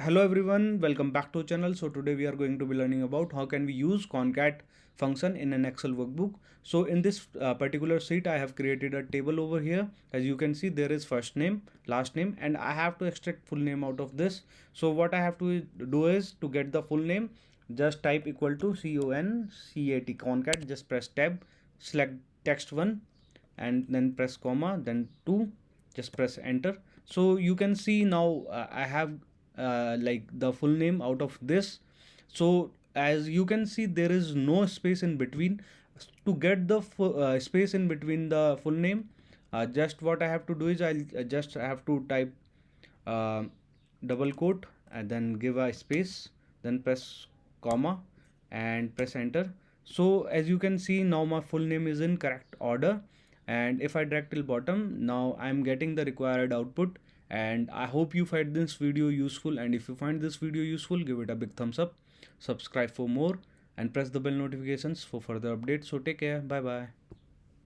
Hello everyone, welcome back to our channel. So today we are going to be learning about how can we use concat function in an Excel workbook. So in this particular sheet I have created a table over here. As you can see, there is first name, last name, and I have to extract full name out of this. So what I have to do is, to get the full name, just type equal to CONCAT, concat, just press tab, select text 1 and then press comma, then 2, just press enter. So you can see now I have like the full name out of this. So as you can see, there is no space in between. To get the space in between the full name, just what I have to do is I'll just have to type uh, double quote and then give a space, then press comma and press enter. So as you can see, now my full name is in correct order, and if I drag till bottom, now I'm getting the required output. And I hope you find this video useful, and if you find this video useful, give it a big thumbs up, subscribe for more, and press the bell notifications for further updates. So take care, bye bye.